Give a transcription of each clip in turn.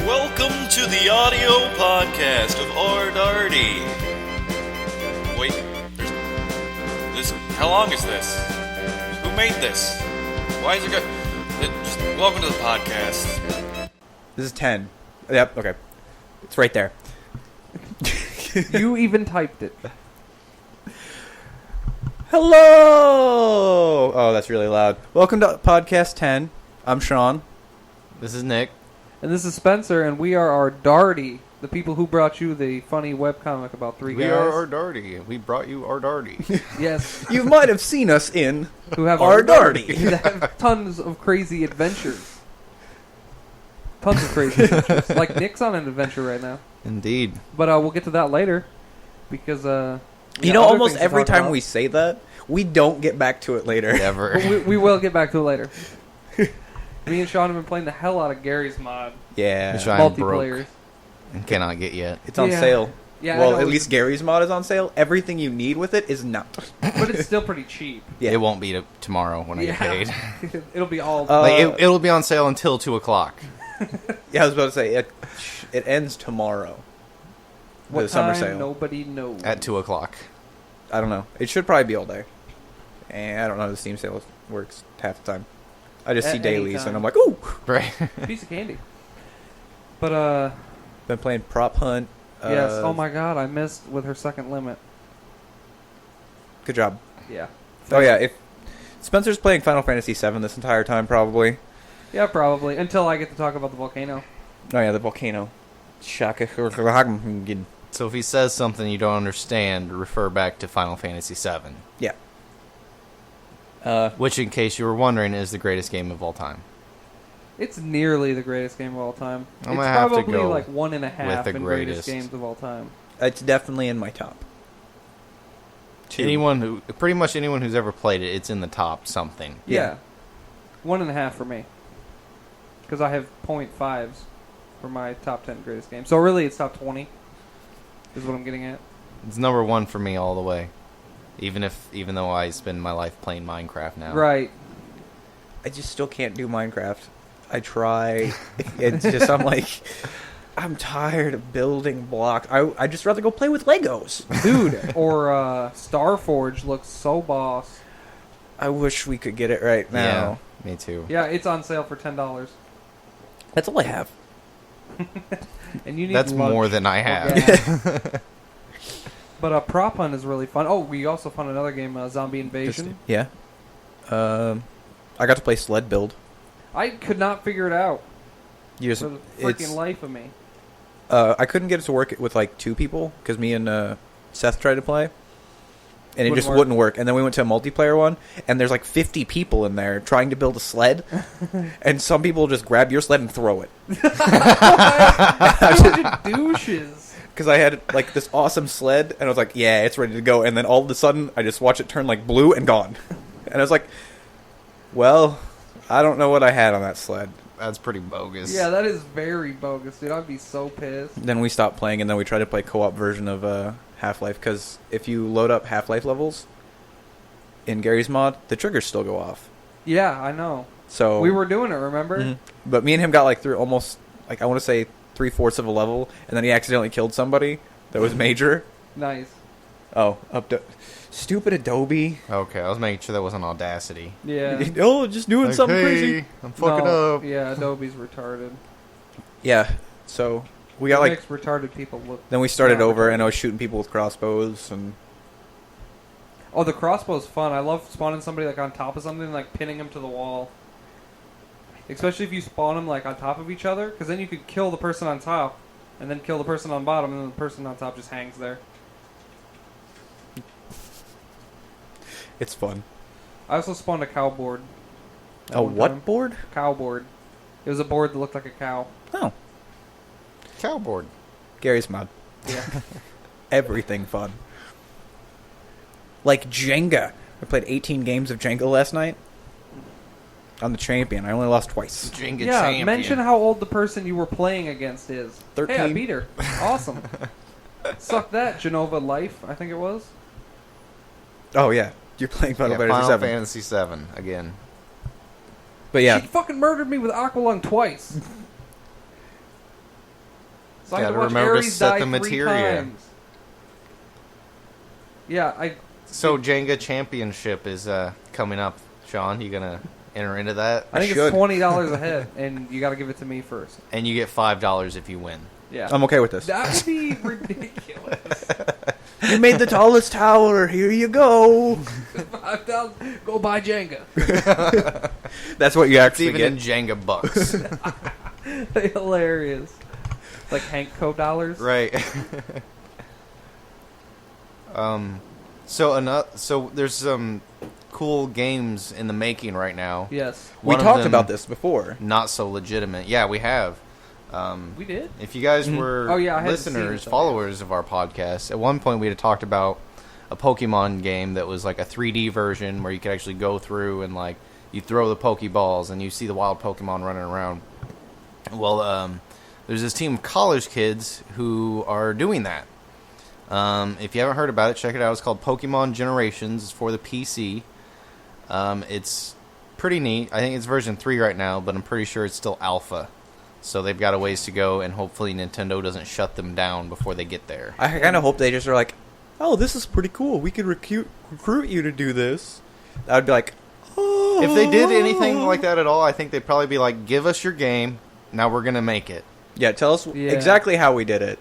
Welcome to the audio podcast of Aredardee. Wait, this. How long is this? Who made this? Why is it just welcome to the podcast. This is 10. Yep, okay. It's right there. You even typed it. Hello! Oh, that's really loud. Welcome to podcast 10. I'm Sean. This is Nick. And this is Spencer, and we are Aredardee, the people who brought you the funny webcomic about three guys. We are Aredardee. We brought you Aredardee. Yes. You might have seen us in Who have Aredardee. that have tons of crazy adventures. Tons of crazy adventures. Like Nick's on an adventure right now. Indeed. But we'll get to that later. Because, You know, almost every time we say that, we don't get back to it later. Never. we will get back to it later. Me and Sean have been playing the hell out of Gary's mod. Yeah. Which I'm Multiplayers. broke and cannot get yet. It's on Yeah. sale. Yeah, Well, I know. at least Gary's mod is on sale. Everything you need with it is not. But it's still pretty cheap. Yeah. It won't be tomorrow when I get paid. It'll be all... It'll be on sale until 2 o'clock. Yeah, I was about to say, it ends tomorrow. what the summer time, sale. nobody knows. At 2 o'clock. I don't know. It should probably be all day. And I don't know how the Steam sale works half the time. I just see At dailies any time. and I'm like, ooh! Right. Piece of candy. But, Been playing Prop Hunt. yes. Oh my god, I missed with her second limit. Good job. Yeah. Oh yeah, if Spencer's playing Final Fantasy VII this entire time, probably. Yeah, probably. Until I get to talk about the volcano. Oh yeah, the volcano. Shaka. So if he says something you don't understand, refer back to Final Fantasy VII. Yeah. Which, in case you were wondering, is the greatest game of all time. It's nearly the greatest game of all time. I'm It's gonna have to probably go like 1.5 with the in greatest greatest. games of all time. It's definitely in my top. Two. Pretty much anyone who's ever played it, it's in the top something. Yeah. 1.5 for me. Because I have 0.5s for my top 10 greatest games. So really, it's top 20. Is what I'm getting at. It's number one for me all the way. Even though I spend my life playing Minecraft now. Right. I just still can't do Minecraft. I try. It's just, I'm like, I'm tired of building blocks. I just rather go play with Legos. Dude, or Starforge looks so boss. I wish we could get it right now. Yeah, me too. Yeah, it's on sale for $10. That's all I have. And you need That's lunch more than I or have. gas. But Prop Hunt is really fun. Oh, we also found another game, Zombie Invasion. Yeah. I got to play sled build. I could not figure it out You just, for the freaking life of me. I couldn't get it to work with like two people because me and Seth tried to play, and it just wouldn't work. And then we went to a multiplayer one, and there's like 50 people in there trying to build a sled, and some people just grab your sled and throw it. Bunch of douches. Because I had like this awesome sled, and I was like, yeah, it's ready to go. And then all of a sudden, I just watch it turn like blue and gone. And I was like, well, I don't know what I had on that sled. That's pretty bogus. Yeah, that is very bogus, dude. I'd be so pissed. Then we stopped playing, and then we tried to play co-op version of Half-Life. Because if you load up Half-Life levels in Gary's mod, the triggers still go off. Yeah, I know. So We were doing it, remember? Mhm. But me and him got like through almost, like I want to say 3/4 of a level, and then he accidentally killed somebody that was major. Nice. Oh, stupid Adobe. Okay, I was making sure that wasn't Audacity. Yeah. Oh, just doing something hey, crazy. I'm fucking No, up. Yeah, Adobe's retarded. Yeah, so we got What like. makes retarded people look... Then we started not over, retarded? and I was shooting people with crossbows, and Oh, the crossbow's fun. I love spawning somebody like on top of something and like pinning them to the wall. Especially if you spawn them like on top of each other, because then you could kill the person on top, and then kill the person on bottom, and then the person on top just hangs there. it's fun. I also spawned a cow board. A what board? Cow board. It was a board that looked like a cow. Oh, Cowboard. Gary's mod. Yeah. Everything fun. Like Jenga. I played 18 games of Jenga last night. I'm the champion. I only lost twice. Jenga Yeah, champion. mention how old the person you were playing against is. 13. Hey, I beat her. Awesome. Suck that, Genova Life, I think it was. Oh, yeah. You're playing Final Fantasy Final 7. Fantasy 7 again. But yeah. She fucking murdered me with Aqualung twice. So I had to Gotta watch remember to Ares set die the 3 materia. times. Yeah, So Jenga Championship is coming up. Sean, you gonna enter into that? I think should. it's $20 a head, and you got to give it to me first. And you get $5 if you win. Yeah, I'm okay with this. that would be ridiculous. You made the tallest tower. Here you go. $5, go buy Jenga. That's what you It's actually even get. in Jenga bucks. Hilarious. Like Hank Co dollars. Right. So there's some cool games in the making right now. Yes, We One of talked them about this before. Not so legitimate. Yeah, we have. we did. If you guys were Oh, yeah, I hadn't seen listeners, it, though. followers of our podcast, at one point we had talked about a Pokemon game that was like a 3D version where you could actually go through and like you throw the Pokeballs and you see the wild Pokemon running around. Well, there's this team of college kids who are doing that. If you haven't heard about it, check it out. It's called Pokemon Generations. It's for the PC. It's pretty neat. I think it's version 3 right now, but I'm pretty sure it's still alpha. So they've got a ways to go, and hopefully Nintendo doesn't shut them down before they get there. I kind of hope they just are like, oh, this is pretty cool. We could recruit you to do this. I would be like, oh. If they did anything like that at all, I think they'd probably be like, give us your game, now we're going to make it. Yeah, tell us Yeah. exactly how we did it,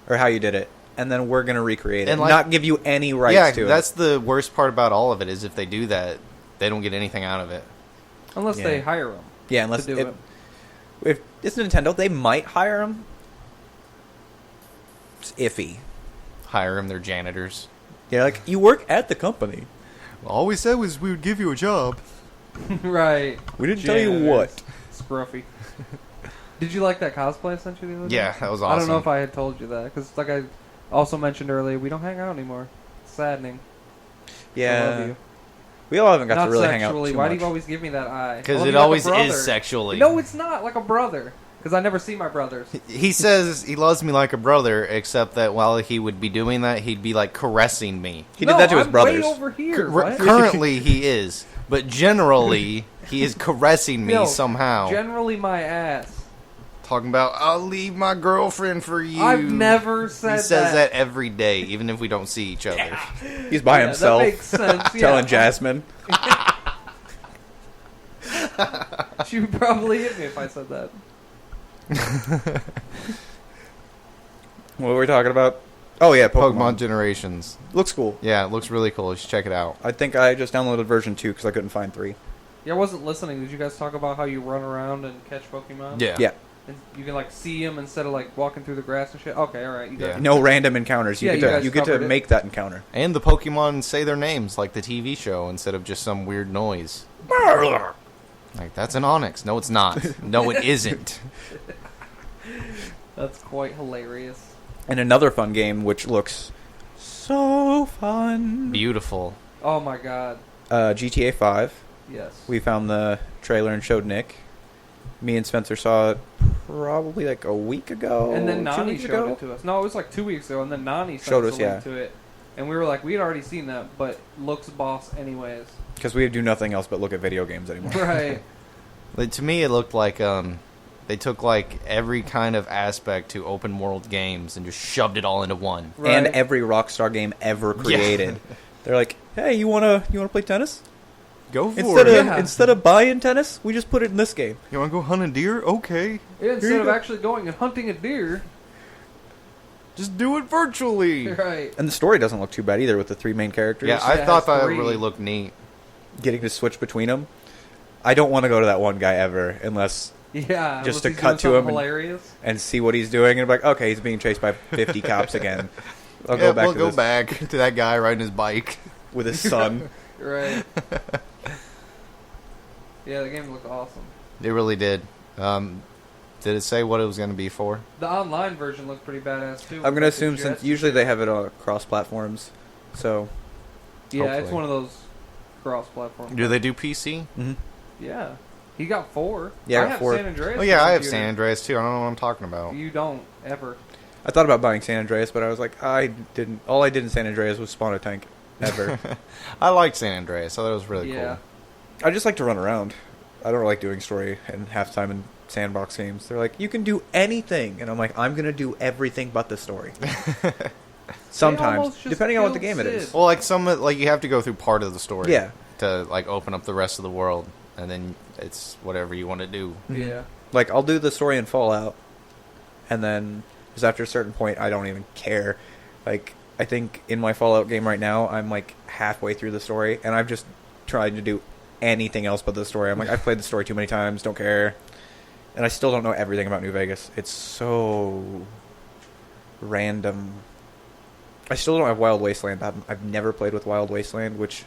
or how you did it, and then we're going to recreate it, And, like- not give you any rights Yeah, to that's it. the worst part about all of it, is if they do that, they don't get anything out of it. Unless Yeah. they hire them. Yeah, unless to do it. if it's Nintendo, they might hire them. It's iffy. Hire them, they're janitors. Yeah, like, you work at the company. All we said was we would give you a job. Right. We didn't tell you what. Scruffy. Did you like that cosplay I sent you the other day? Yeah, that was awesome. I don't know if I had told you that, because like I also mentioned earlier, we don't hang out anymore. It's saddening. I love Yeah. you. We all haven't got Not to really hang out sexually. too Why much. do you always give me that eye? I Because love it you like a always brother. is sexually. No, it's not. Like a brother. Because I never see my brothers. He says he loves me like a brother, except that while he would be doing that, he'd be like caressing me. He did that to his I'm brothers. Way over here. Cur- What? currently, he is, but generally, he is caressing me No, somehow. Generally, my ass. Talking about, I'll leave my girlfriend for you. I've never said He says that every day, even if we don't see each other. He's by Yeah, himself. That makes sense. Yeah. Telling Jasmine. She would probably hit me if I said that. What were we talking about? Oh, yeah, Pokemon Generations. Looks cool. Yeah, it looks really cool. You should check it out. I think I just downloaded version 2 because I couldn't find 3. Yeah, I wasn't listening. Did you guys talk about how you run around and catch Pokemon? Yeah. And you can like see them instead of like walking through the grass and shit. Okay, all right. You Yeah. got No random encounters. You Yeah, get you to guys you get to covered it. make that encounter. And the Pokemon say their names, like the TV show, instead of just some weird noise. Like, that's an Onix. No, it's not. No, it isn't. That's quite hilarious. And another fun game which looks so fun. Beautiful. Oh my god. GTA 5. Yes. We found the trailer and showed Nick. Me and Spencer saw it probably like a week ago. and then 2 Nani weeks showed ago. it to us. No, it was like 2 weeks ago, and then Nani sent Showed us us, a link yeah. to it. And we were like, we had already seen that, but looks boss anyways. Because we do nothing else but look at video games anymore. Right. Like, to me, it looked like they took like every kind of aspect to open world games and just shoved it all into one. Right. And every Rockstar game ever created. They're like, hey, you wanna play tennis? Go for Instead it. of instead of buying tennis, we just put it in this game. You want to go hunt a deer? Okay. Yeah, instead you of go. actually going and hunting a deer. Just do it virtually. Right. And the story doesn't look too bad either with the 3 main characters. Yeah, I it thought has that 3. really looked neat. Getting to switch between them. I don't want to go to that one guy ever unless Yeah. Just unless to he's cut doing to something him and- hilarious. and see what he's doing and be like, okay, he's being chased by 50 cops again. I'll Yeah, go back we'll to go this back to that guy riding his bike. with his son. Right. Yeah, the game looked awesome. It really did. Did it say what it was going to be for? The online version looked pretty badass too. I'm gonna Like, assume the since jets usually and they shit. have it on cross platforms, so Yeah, it's hopefully. one of those cross-platform. Do they do PC? Yeah. He got 4. Yeah, I I got have 4. San Andreas. Oh yeah, for I have computer. San Andreas too. I don't know what I'm talking about. You don't ever. I thought about buying San Andreas, but I was like, I didn't. All I did in San Andreas was spawn a tank. Ever. I liked San Andreas. I thought it was really Yeah. I just like to run around. I don't like doing story and half time in sandbox games. They're like, you can do anything, and I'm like, I'm gonna do everything but the story. Sometimes, almost just depending on what the killed game it is. Sid. Well, like you have to go through part of the story. Yeah. To like open up the rest of the world, and then it's whatever you want to do. Yeah. Like, I'll do the story in Fallout, and then, because after a certain point, I don't even care. Like, I think in my Fallout game right now, I'm like halfway through the story, and I've just tried to do anything else but the story. I'm like, I've played the story too many times, don't care. And I still don't know everything about New Vegas. It's so random. I still don't have Wild Wasteland. I've never played with Wild Wasteland, which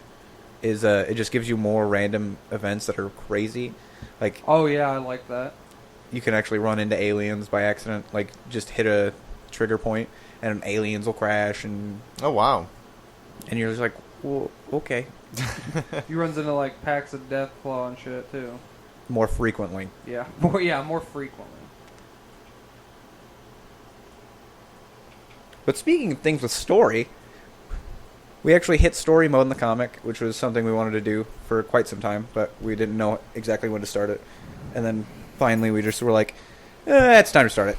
is it just gives you more random events that are crazy. Like, Oh yeah, I like that. you can actually run into aliens by accident. Like, just hit a trigger point, and aliens will crash, and Oh wow. you're just like, well, okay. He runs into like packs of Deathclaw and shit too. More frequently. Yeah, more frequently. But speaking of things with story, we actually hit story mode in the comic, which was something we wanted to do for quite some time, but we didn't know exactly when to start it. And then finally we just were like, it's time to start it.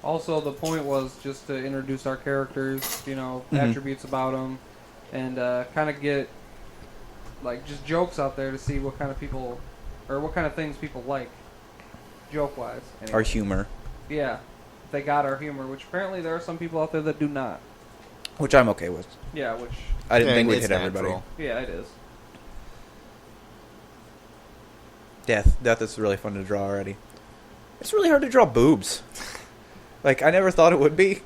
Also, the point was just to introduce our characters, Mhm. attributes about them, and kind of get like just jokes out there to see what kind of people or what kind of things people like, joke-wise. Anyway. Our humor. Yeah, they got our humor, which apparently there are some people out there that do not. Which I'm okay with. Yeah, which I didn't Yeah, think we'd it's hit everybody. natural. yeah, it is. Death is really fun to draw already. It's really hard to draw boobs. Like, I never thought it would be,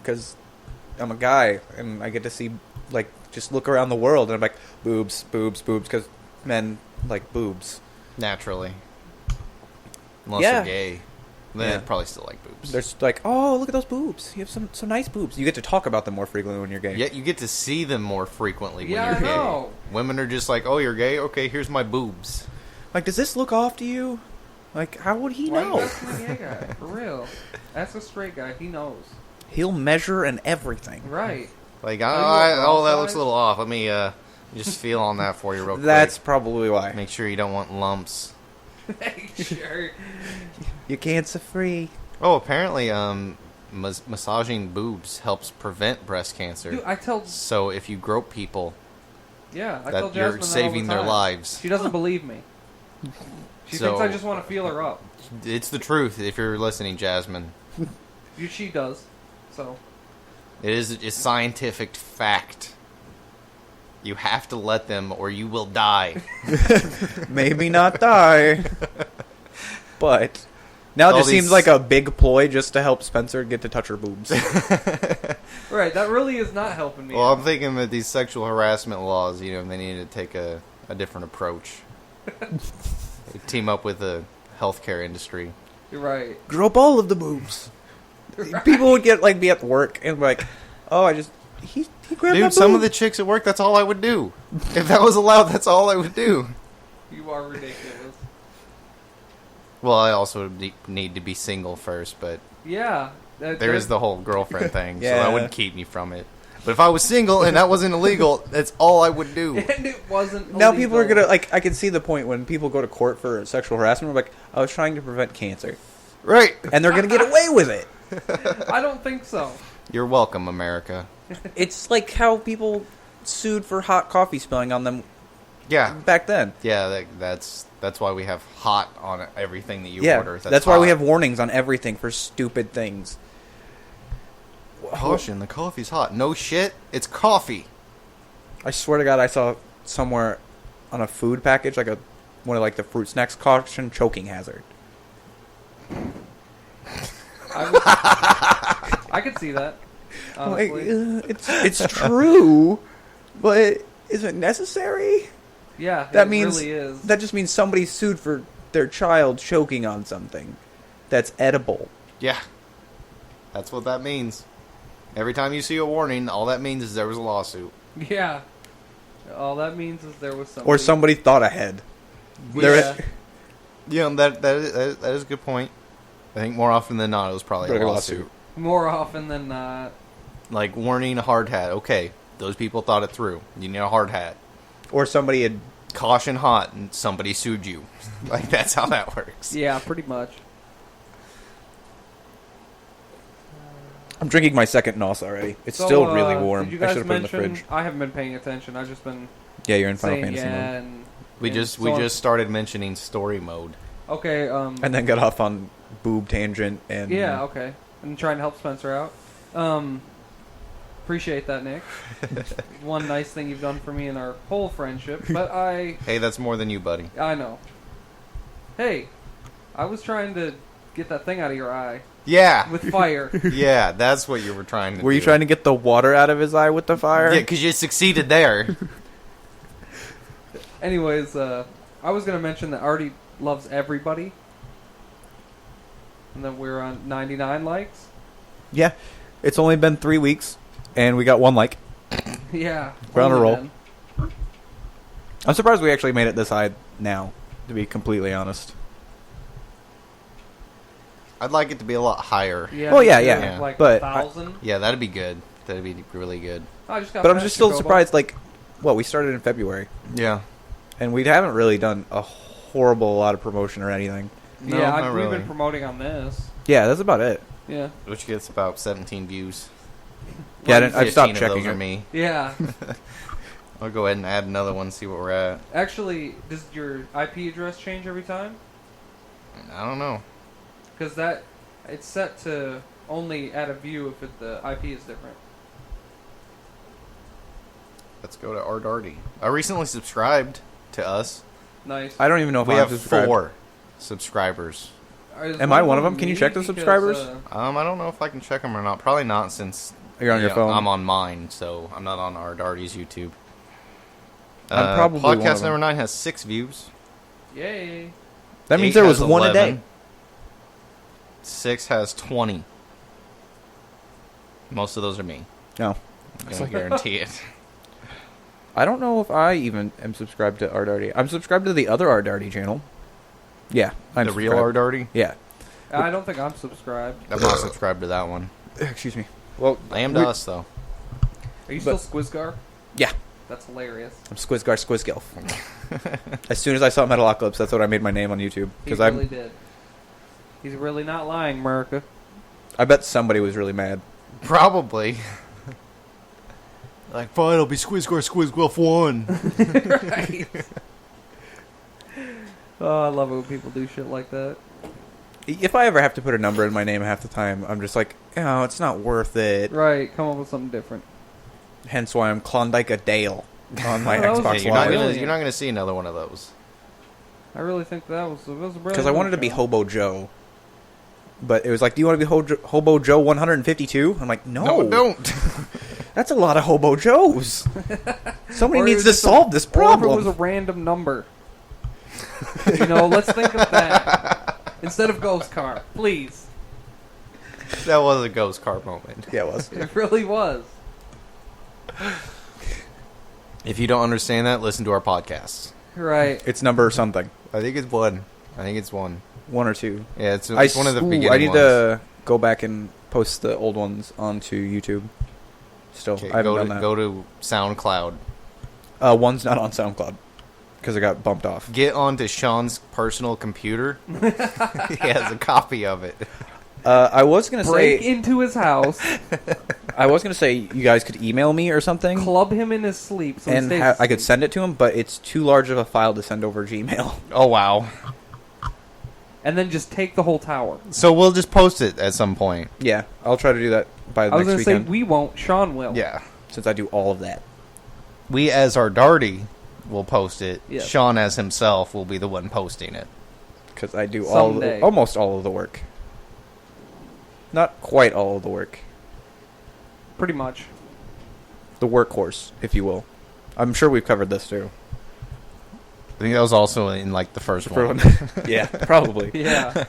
because I'm a guy, and I get to see, like, just look around the world, and I'm like, boobs, boobs, boobs, because men like boobs. Naturally. Unless Yeah. you're gay. Then Yeah. I'd probably still like boobs. There's like, oh, look at those boobs. You have some nice boobs. You get to talk about them more frequently when you're gay. Yet you get to see them more frequently when Yeah, you're I gay. know. Women are just like, oh, you're gay? Okay, here's my boobs. Like, does this look off to you? Like, how would he Why are you know? asking a gay guy? For real. Ask a straight guy. He knows. He'll measure and everything. Right. Like, you want bra that looks size? a little off. Let me just feel on that for you real quick. That's probably why. Make sure you don't want lumps. Sure. You cancer free. Oh, apparently, massaging boobs helps prevent breast cancer. Dude, I tell So if you grope people, yeah, I tell that Jasmine you're that all saving the their time. lives. She doesn't believe me. She So- thinks I just want to feel her up. It's the truth. If you're listening, Jasmine, She does. So it's scientific fact. You have to let them, or you will die. Maybe not die. But now it All just seems these- like a big ploy just to help Spencer get to touch her boobs. right, that really is not helping me. Well, out. I'm thinking that these sexual harassment laws, they need to take a different approach. They team up with the healthcare industry. You're right. Grope all of the boobs. People would get be at work and be like, oh, he grabbed my Dude, some of boob. the chicks at work, that's all I would do. If that was allowed, that's all I would do. You are ridiculous. Well, I also need to be single first, but Yeah. there is the whole girlfriend thing, so Yeah. that wouldn't keep me from it. But if I was single and that wasn't illegal, that's all I would do. And it wasn't. Now people are illegal. gonna I can see the point when people go to court for sexual harassment. We're like, I was trying to prevent cancer, Right. and they're gonna get away with it. I don't think so. You're welcome, America. It's like how people sued for hot coffee spilling on them Yeah. back then. Yeah, that's why we have hot on everything that you Yeah, order. that's why we hot. have warnings on everything for stupid things. Caution, the coffee's hot. No shit, it's coffee. I swear to God, I saw somewhere on a food package, one of the fruit snacks, caution choking hazard. I could see that. Like, Honestly. it's true, but is it necessary? Yeah. That it means really is. that just means somebody sued for their child choking on something that's edible. Yeah, that's what that means. Every time you see a warning, all that means is there was a lawsuit. Yeah. All that means is there was something. Or somebody thought ahead. Yeah. Yeah, that is a good point. I think more often than not, it was probably a lawsuit. More often than not. Like warning, a hard hat. Okay, those people thought it through. You need a hard hat. Or somebody had caution hot and somebody sued you. Like, that's how that works. Yeah, pretty much. I'm drinking my second NOS already. It's still really warm. Did you I guys should have put it in the mention? fridge. I haven't been paying attention. I've just been Yeah, you're in Final saying Fantasy yeah, mode. and We just started mentioning story mode. Okay. And then got off on boob tangent and... Yeah, okay. And trying to help Spencer out. Appreciate that, Nick. One nice thing you've done for me in our whole friendship. But Hey, that's more than you, buddy. I know. Hey, I was trying to get that thing out of your eye Yeah. with fire. Yeah, that's what you were trying to do. Were you trying to get the water out of his eye with the fire? Yeah, because you succeeded there. Anyways, I was going to mention that Artie loves everybody. And that we're on 99 likes. Yeah. It's only been 3 weeks, and we got 1 like. Yeah. We're on a only roll. then. I'm surprised we actually made it this high now, to be completely honest. I'd like it to be a lot higher. Yeah, Well, yeah, me too, yeah. Like But 1,000. Yeah, that'd be good. That'd be really good. I just got But I'm past just still Jacobo. surprised, like, we started in February, Yeah. and we haven't really done a horrible lot of promotion or anything. No, Yeah, not we've really. been promoting on this. Yeah, that's about it. Yeah. Which gets about 17 views. Yeah, I've 15 stopped of checking those are it. me. Yeah. I'll go ahead and add another one, see what we're at. Actually, does your IP address change every time? I don't know. Because it's set to only add a view if the IP is different. Let's go to Aredardee. I recently subscribed to us. Nice. I don't even know if We I'm have subscribed. 4 subscribers. Am I one of them? Can you check the me? subscribers? I don't know if I can check them or not. Probably not, since You're on your phone. I'm on mine, so I'm not on Aredardee's YouTube. I'm probably one of Podcast them. number 9 has 6 views. Yay. That means 8 there was has 1 a 11. day. 6 has 20. Most of those are me. No. I can guarantee it. I don't know if I even am subscribed to Aredardee. I'm subscribed to the other Aredardee channel. Yeah. I'm The real subscribed. Aredardee? Yeah. I don't think I'm subscribed. I'm not subscribed to that one. Excuse me. Well, I am to us, though. Are you still Squizgar? Yeah. That's hilarious. I'm Squizgar Squizgilf. As soon as I saw Metalocalypse, that's what I made my name on YouTube. He Because really did. He's really not lying, America. I bet somebody was really mad. Probably. Like, fine, I'll be Squizgolf 1. Right. Oh, I love it when people do shit like that. If I ever have to put a number in my name half the time, I'm just like, oh, it's not worth it. Right, come up with something different. Hence why I'm Klondike a Dale on my That was- Xbox You're not Live. Live. gonna see another one of those. I really think that was a brilliant. Because I wanted to be show. Hobo Joe. But it was like, do you want to be Hobo Joe 152? I'm like, no. don't. That's a lot of Hobo Joes. Somebody Or needs it to was just solve this Or if problem. it was a random number. Let's think of that. Instead of Ghost Car, please. That was a ghost car moment. Yeah, it was. It really was. If you don't understand that, listen to our podcasts. Right. It's number something. I think it's 1. I think it's 1. 1 or 2. Yeah, it's one of the beginning I need ones. to go back and post the old ones onto YouTube. Still, Okay, I haven't go done to that. go to SoundCloud. One's not on SoundCloud because it got bumped off. Get onto Sean's personal computer. He has a copy of it. I was gonna Break say, into his house, you guys could email me or something, club him in his sleep, so he and stays I could asleep. send it to him. But it's too large of a file to send over Gmail. Oh, wow. And then just take the whole tower. So we'll just post it at some point. Yeah, I'll try to do that by the I was next going to say, weekend. we won't. Sean will. Yeah. Since I do all of that. We, as Aredardee, will post it. Yes. Sean, as himself, will be the one posting it. Because I do Someday. almost all of the work. Not quite all of the work. Pretty much. The workhorse, if you will. I'm sure we've covered this too. I think that was also in, like, the first one. Yeah, probably. Yeah.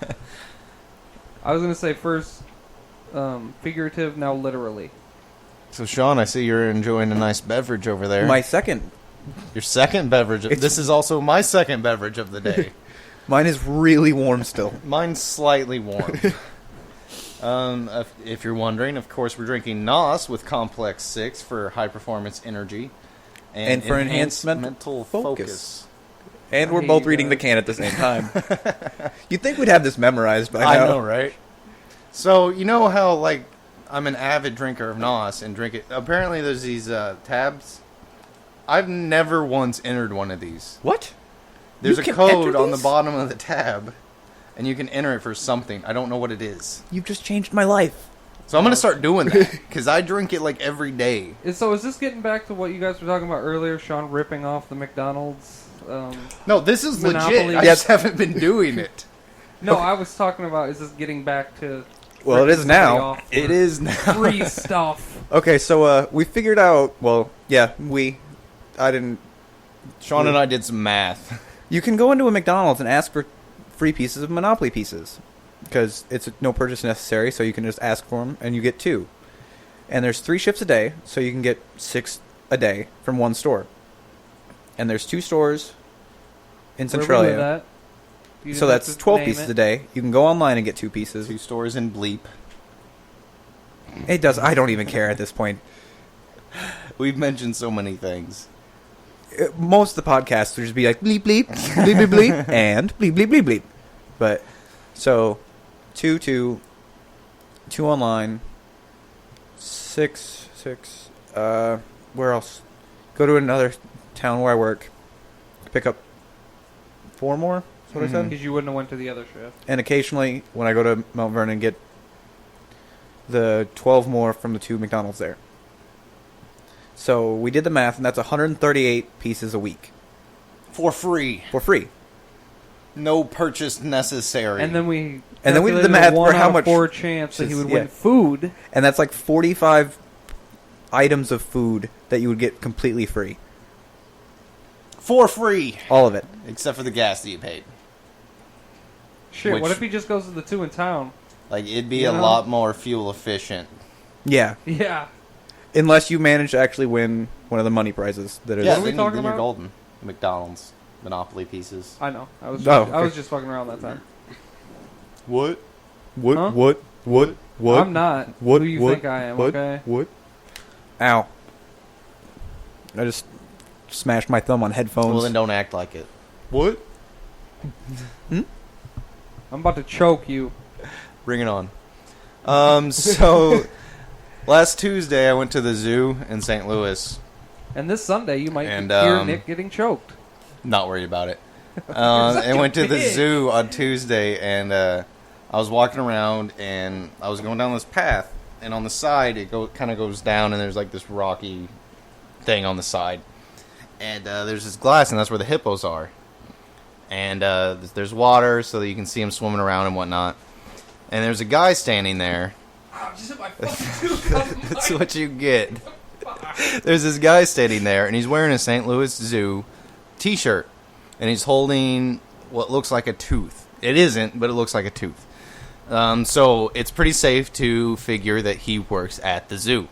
I was going to say first figurative, now literally. So, Sean, I see you're enjoying a nice beverage over there. My second. Your second beverage. It's- This is also my second beverage of the day. Mine is really warm still. Mine's slightly warm. If you're wondering, of course, we're drinking NOS with Complex 6 for high performance energy And for enhanced mental focus. And we're hate both you reading the guys. can at the same time. You'd think we'd have this memorized by now. I know, right? So, you know how, like, I'm an avid drinker of NOS and drink it. Apparently, there's these tabs. I've never once entered one of these. What? There's You a can code enter on the these? bottom of the tab, and you can enter it for something. I don't know what it is. You've just changed my life. So I'm going to start doing that, because I drink it, like, every day. So is this getting back to what you guys were talking about earlier, Sean ripping off the McDonald's? No, this is Monopoly. legit. I just haven't been doing it. No, I was talking about, is this getting back to... Well, it is ripping somebody now. off for It is now. free stuff. Okay, so we figured out. Well, yeah, I didn't. Sean and I did some math. You can go into a McDonald's and ask for free pieces of Monopoly pieces because it's no purchase necessary. So you can just ask for them and you get 2. And there's 3 shifts a day, so you can get 6 a day from one store. And there's 2 stores in Where we live Centralia, at. You so didn't have that's to 12 name pieces it. a day. You can go online and get 2 pieces. 2 stores in Bleep. It does. I don't even care at this point. We've mentioned so many things. Most of the podcasts will just be like bleep bleep bleep bleep bleep and bleep bleep bleep bleep. But so 2 online, 6. Where else? Go to another town where I work. Pick up 4 more. That's what I said. Because you wouldn't have went to the other shift. And occasionally, when I go to Mount Vernon, get the 12 more from the 2 McDonald's there. So we did the math, and that's 138 pieces a week For free. for free. No purchase necessary. And then we And then we did the calculated a math for 1 how out of much- 4 chance that he Just- would yeah. win food. And that's like 45 items of food that you would get completely free. For free. All of it. Except for the gas that you paid. Shit, Which- what if he just goes to the 2 in town? Like, it'd be You a know? lot more fuel efficient. Yeah. Yeah. Unless you manage to actually win one of the money prizes that is. Yeah, are we then, talking then you're about? golden. McDonald's. Monopoly pieces. I know. I was Oh, okay. I was just fucking around that time. What? What? Huh? What? I'm not What? who you what, think I am, what, okay? What? Ow. I just smashed my thumb on headphones. Well, then don't act like it. What? I'm about to choke you. Bring it on. So, last Tuesday I went to the zoo in St. Louis. And this Sunday you might And, hear Nick getting choked. Not worried about it. I went to the bitch. zoo on Tuesday, and I was walking around, and I was going down this path, and on the side it kind of goes down, and there's like this rocky thing on the side, and there's this glass, and that's where the hippos are, and there's water so that you can see them swimming around and whatnot, and there's a guy standing there. That's what you get. There's this guy standing there, and he's wearing a St. Louis Zoo t-shirt, and he's holding what looks like a tooth. It isn't, but it looks like a tooth. So it's pretty safe to figure that he works at the zoo.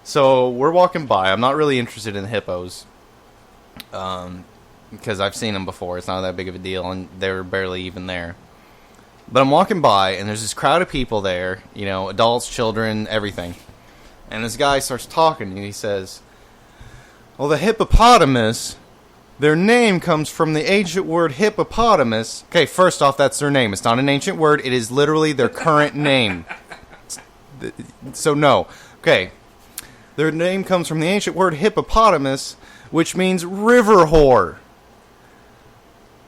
So we're walking by. I'm not really interested in the hippos, because I've seen them before. It's not that big of a deal, and they're barely even there. But I'm walking by, and there's this crowd of people there, you know, adults, children, everything. And this guy starts talking, and he says, well, the hippopotamus, their name comes from the ancient word hippopotamus. Okay, first off, that's their name. It's not an ancient word. It is literally their current name. So, no. Okay. Their name comes from the ancient word hippopotamus, which means river whore.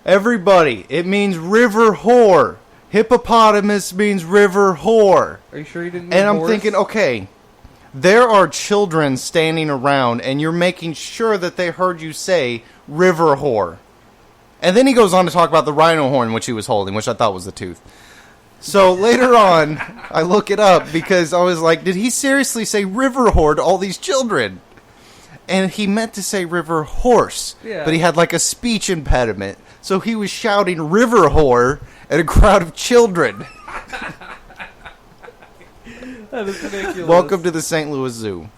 Everybody, it means river whore. Hippopotamus means river whore. Are you sure you didn't mean And I'm horse? thinking, okay, there are children standing around, and you're making sure that they heard you say river whore. And then he goes on to talk about the rhino horn, which he was holding, which I thought was the tooth. So later on, I look it up because I was like, did he seriously say river whore to all these children? And he meant to say river horse, Yeah. but he had like a speech impediment. So he was shouting river whore at a crowd of children. That is ridiculous. Welcome to the St. Louis Zoo.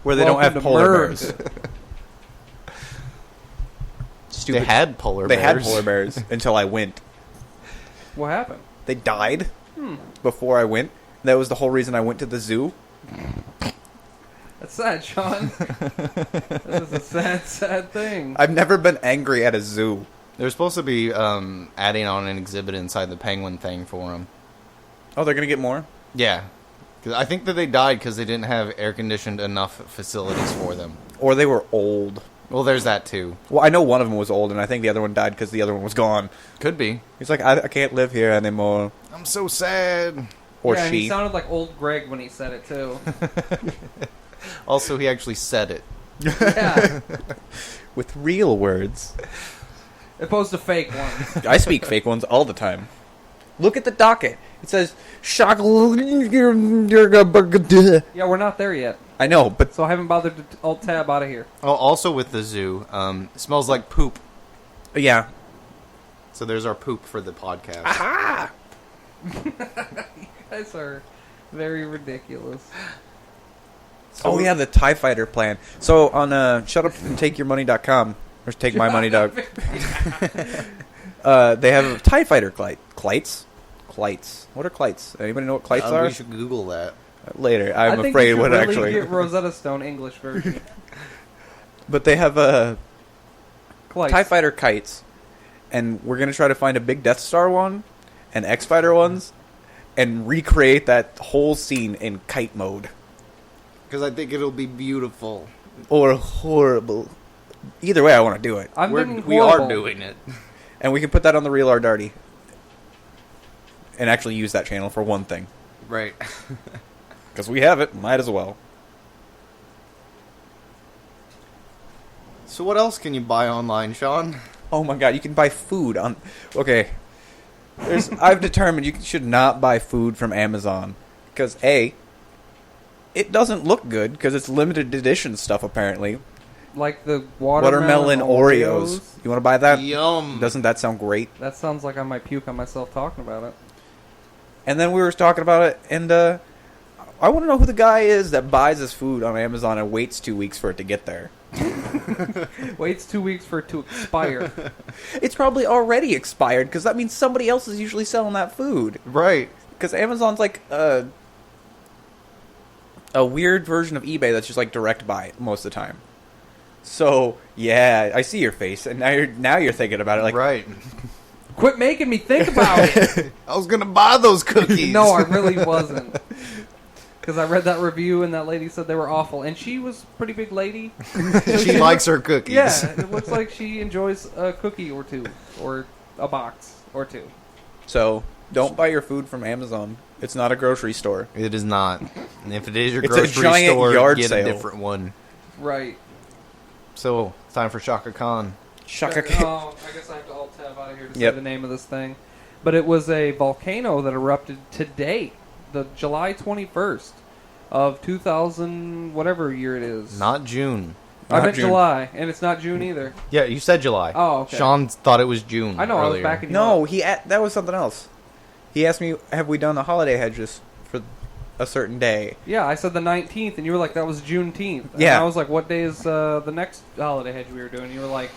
where they don't Welcome have to polar Merv. bears. Stupid. They had polar They bears. had polar bears until I went. What happened? They died before I went. That was the whole reason I went to the zoo. That's sad, Sean. This is a sad, sad thing. I've never been angry at a zoo. They're supposed to be adding on an exhibit inside the penguin thing for them. Oh, they're gonna get more? Yeah. 'Cause I think that they died because they didn't have air-conditioned enough facilities for them. Or they were old. Well, there's that too. Well, I know one of them was old, and I think the other one died because the other one was gone. Could be. He's like, I can't live here anymore. I'm so sad. Or yeah, she. he sounded like old Greg when he said it, too. Also, he actually said it. Yeah. With real words. Opposed to fake ones. I speak fake ones all the time. Look at the docket. It says, shock. Yeah, we're not there yet. I know, but So I haven't bothered to alt-tab out of here. Oh, also with the zoo, it smells like poop. yeah. So there's our poop for the podcast. Aha! You guys are very ridiculous. So oh, yeah, the TIE Fighter plan. So on shutupandtakeyourmoney.com, or takemymoney.com, they have TIE Fighter Klites. What are Klites? Anybody know what Klites are? We should Google that. Later. I I'm think afraid you should what really actually... get Rosetta Stone English version. But they have Klites. TIE Fighter kites, and we're going to try to find a big Death Star one, and X-Fighter ones, and recreate that whole scene in kite mode. Because I think it'll be beautiful. Or horrible. Either way, I want to do it. We are doing it. And we can put that on the Real Aredardee. And actually use that channel for one thing. Right. Because we have it, might as well. So what else can you buy online, Sean? Oh my god, you can buy food on... Okay. I've determined you should not buy food from Amazon. Because, A, it doesn't look good, because it's limited edition stuff, apparently. Like the watermelon Oreos. You want to buy that? Yum. Doesn't that sound great? That sounds like I might puke on myself talking about it. And then we were talking about it, and I want to know who the guy is that buys his food on Amazon and waits 2 weeks for it to get there. Waits 2 weeks for it to expire. It's probably already expired, because that means somebody else is usually selling that food. Right. Because Amazon's like a weird version of eBay that's just like direct buy most of the time. So, yeah, I see your face, and now you're thinking about it like... Right. Quit making me think about it! I was going to buy those cookies. No, I really wasn't. Because I read that review, and that lady said they were awful. And she was a pretty big lady. She likes her cookies. Yeah, it looks like she enjoys a cookie or two. Or a box or two. So, don't buy your food from Amazon. It's not a grocery store. It is not. And if it is your It's a grocery giant store, yard get sale. a different one. Right. So, it's time for Shaka Khan. Shaka. Oh, I guess I have to alt-tab out of here to Yep. say the name of this thing. But it was a volcano that erupted today, the July 21st of 2000, whatever year it is. Not June. I meant June. July, and it's not June either. Yeah, you said July. Oh, okay. Sean thought it was June. I know, earlier. I was backing you No, up. that was something else. He asked me, have we done the holiday hedges for a certain day? Yeah, I said the 19th, and you were like, that was Juneteenth. And Yeah. I was like, what day is the next holiday hedge we were doing? And you were like,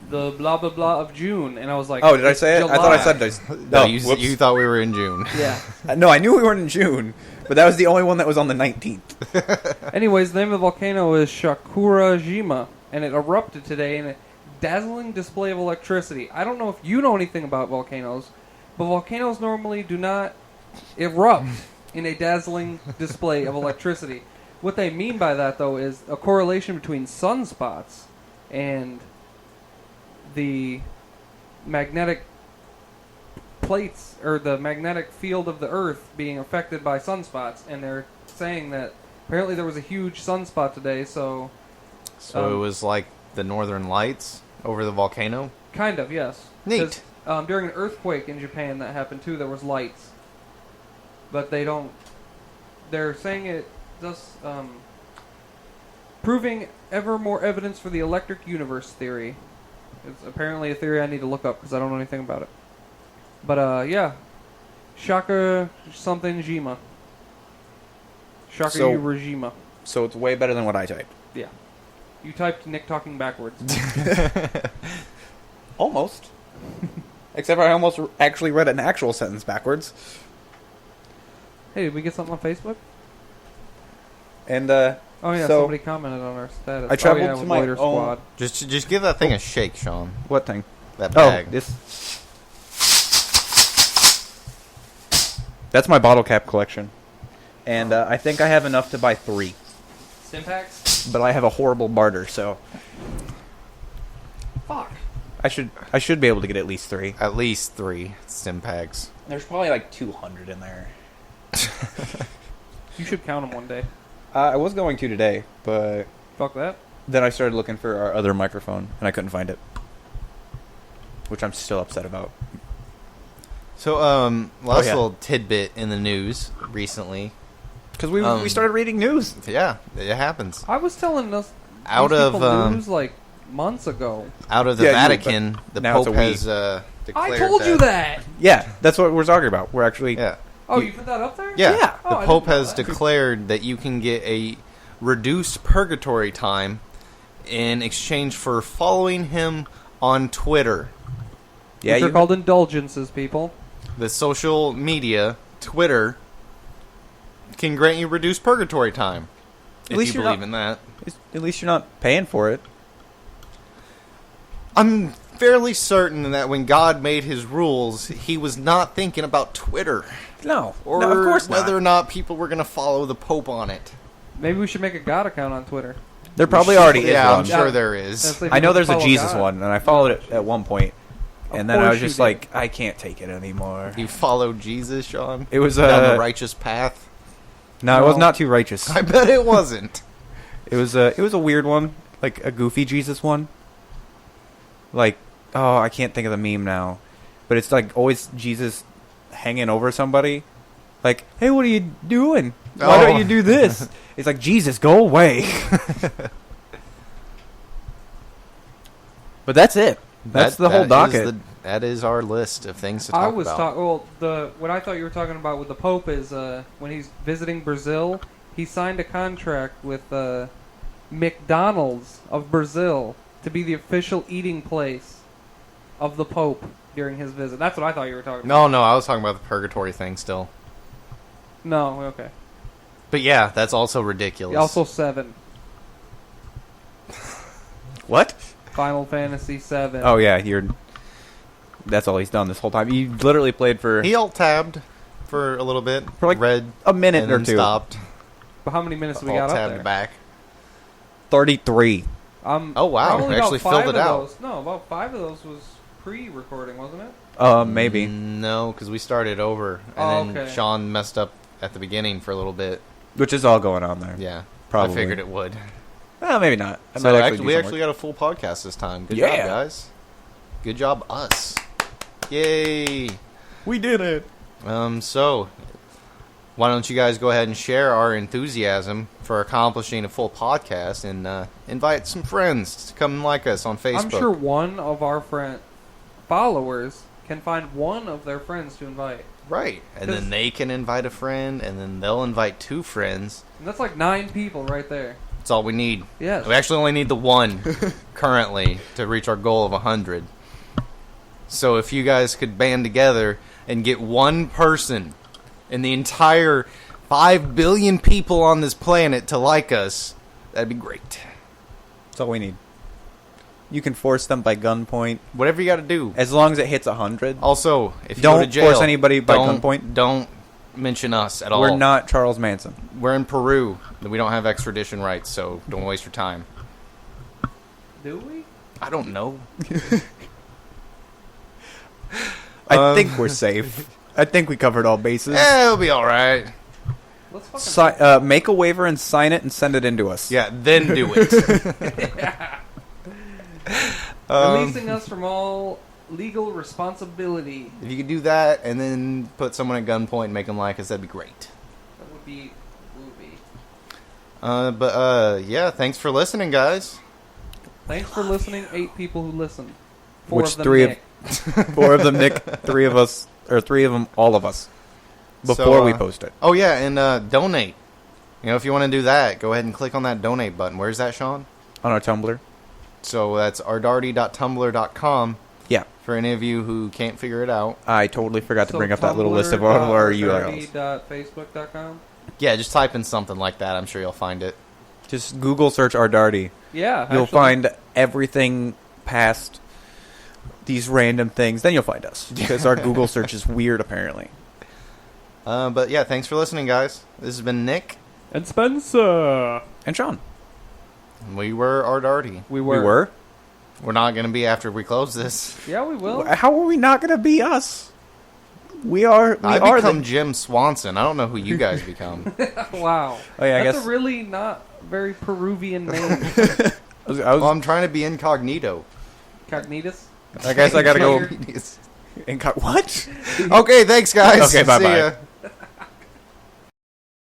the blah, blah, blah of June. And I was like, Oh, did I "It's say it? July." I thought I said this. No, whoops. you thought we were in June. Yeah. No, I knew we weren't in June, but that was the only one that was on the 19th. Anyways, the name of the volcano is Sakurajima, and it erupted today in a dazzling display of electricity. I don't know if you know anything about volcanoes, but volcanoes normally do not erupt in a dazzling display of electricity. What they mean by that, though, is a correlation between sunspots and the magnetic plates, or the magnetic field of the Earth being affected by sunspots, and they're saying that apparently there was a huge sunspot today, so... So it was like the Northern Lights over the volcano? Kind of, yes. Neat. 'Cause, during an earthquake in Japan that happened too, there was lights. But they don't... They're saying it does... proving ever more evidence for the electric universe theory. It's apparently a theory I need to look up because I don't know anything about it. But, yeah. Shaka something Jima. Shaka So- Urajima. So it's way better than what I typed. Yeah. You typed Nick talking backwards. Almost. Except I almost actually read an actual sentence backwards. Hey, did we get something on Facebook? And Oh yeah, So, somebody commented on our status. I traveled oh, yeah, to my Loiter own- Squad. Just give that thing a shake, Sean. What thing? That bag. Oh, this. That's my bottle cap collection, and I think I have enough to buy 3. Stimpaks? But I have a horrible barter, so Fuck. I should be able to get at least 3. At least 3 stim packs. There's probably like 200 in there. You should count them one day. I was going to today, but Fuck that. then I started looking for our other microphone, and I couldn't find it, which I'm still upset about. So, last yeah. little tidbit in the news recently. Because we started reading news. Yeah, it happens. I was telling us Out these of people news like months ago. out of the Yeah, Vatican, the now it's Pope a we. has declared I told you that. Yeah, that's what we're talking about. We're actually Yeah, Oh, you put that up there? yeah. Yeah. Oh, The I Pope didn't know has that. declared that you can get a reduced purgatory time in exchange for following him on Twitter. yeah. Which are called indulgences, people. The social media, Twitter, can grant you reduced purgatory time. At If least you you're believe not- in that. At least you're not paying for it. I'm fairly certain that when God made his rules, he was not thinking about Twitter. No, Or no, of course whether not. or not people were going to follow the Pope on it. Maybe we should make a God account on Twitter. There probably already is Yeah, I'm one. sure Yeah. there Let's is. see if I know people there's a follow Jesus God. one, and I followed it at one point, and then I course was you just did. like, I can't take it anymore. You followed Jesus, Sean? It was Down the righteous path? no, it was No. not too righteous. I bet it wasn't. It was a weird one, like a goofy Jesus one. Like, oh, I can't think of the meme now, but it's like always Jesus hanging over somebody. Like, hey, what are you doing? Why Oh. don't you do this? It's like, Jesus, go away. But that's it. That's the whole docket. That is our list of things to talk I was about. talking. Well, what I thought you were talking about with the Pope is when he's visiting Brazil, he signed a contract with McDonald's of Brazil to be the official eating place of the Pope during his visit. That's what I thought you were talking about. No, I was talking about the purgatory thing still. No, okay. But yeah, that's also ridiculous. Also 7. What? Final Fantasy 7. Oh yeah, that's all he's done this whole time. He literally played for he alt-tabbed for a little bit. For like read a minute and or then two. stopped. But how many minutes do we got up Alt-tabbed there? back. 33. Oh, wow, probably actually about filled 5 it of out. Those, no, about 5 of those was pre-recording, wasn't it? Maybe. No, because we started over. And Oh, then okay. Sean messed up at the beginning for a little bit. Which is all going on there. Yeah. Probably. I figured it would. Maybe not. I So might we do some actually got a full podcast this time. Good Yeah. job, guys. Good job, us. Yay. work. We did it. So, why don't you guys go ahead and share our enthusiasm for accomplishing a full podcast and invite some friends to come like us on Facebook. I'm sure one of our followers can find one of their friends to invite. Right. And 'Cause- then they can invite a friend, and then they'll invite 2 friends. And that's like 9 people right there. That's all we need. Yes. We actually only need the 1 currently to reach our goal of 100. So if you guys could band together and get 1 person in the entire 5 billion people on this planet to like us, that'd be great. That's all we need. You can force them by gunpoint Whatever you got to do. as long as it hits 100. Also, if you Don't go to jail, force anybody by don't- gunpoint. Don't mention us at all. We're not Charles Manson. We're in Peru. We don't have extradition rights, so don't waste your time. Do we? I don't know. I think we're safe. I think we covered all bases. It'll be all right. Let's fucking Make a waiver and sign it and send it in to us. Yeah, then do it. releasing us from all legal responsibility. If you could do that and then put someone at gunpoint and make them like us, that'd be great. That would be movie. Yeah, thanks for listening, guys. Thanks for listening, 8 people who listened. 4 Which of them 3 of Nick. 4 of them Nick, 3 of us, or 3 of them all of us. Before we post it. Oh, yeah, and donate. You know, if you want to do that, go ahead and click on that donate button. Where's that, Sean? On our Tumblr. So that's aredardee.tumblr.com. Yeah. For any of you who can't figure it out. I totally forgot to So bring up that little list of all of our URLs. Tumblr.aredardee.facebook.com. Yeah, just type in something like that. I'm sure you'll find it. Just Google search Aredardee. Yeah, You'll actually. find everything past these random things. Then you'll find us because our Google search is weird, apparently. But yeah, thanks for listening, guys. This has been Nick. And Spencer. And Sean. We were Aredardee. We We were. were? We're not going to be after we close this. Yeah, we will. How are we not going to be us? We are. We I are become Jim Swanson. I don't know who you guys become. Wow. Oh, yeah, I That's guess. a really not very Peruvian name. I was, Well, I'm trying to be incognito. Cognitus? I guess I got to go. Trigger. What? Okay, thanks, guys. Okay, bye-bye. See ya.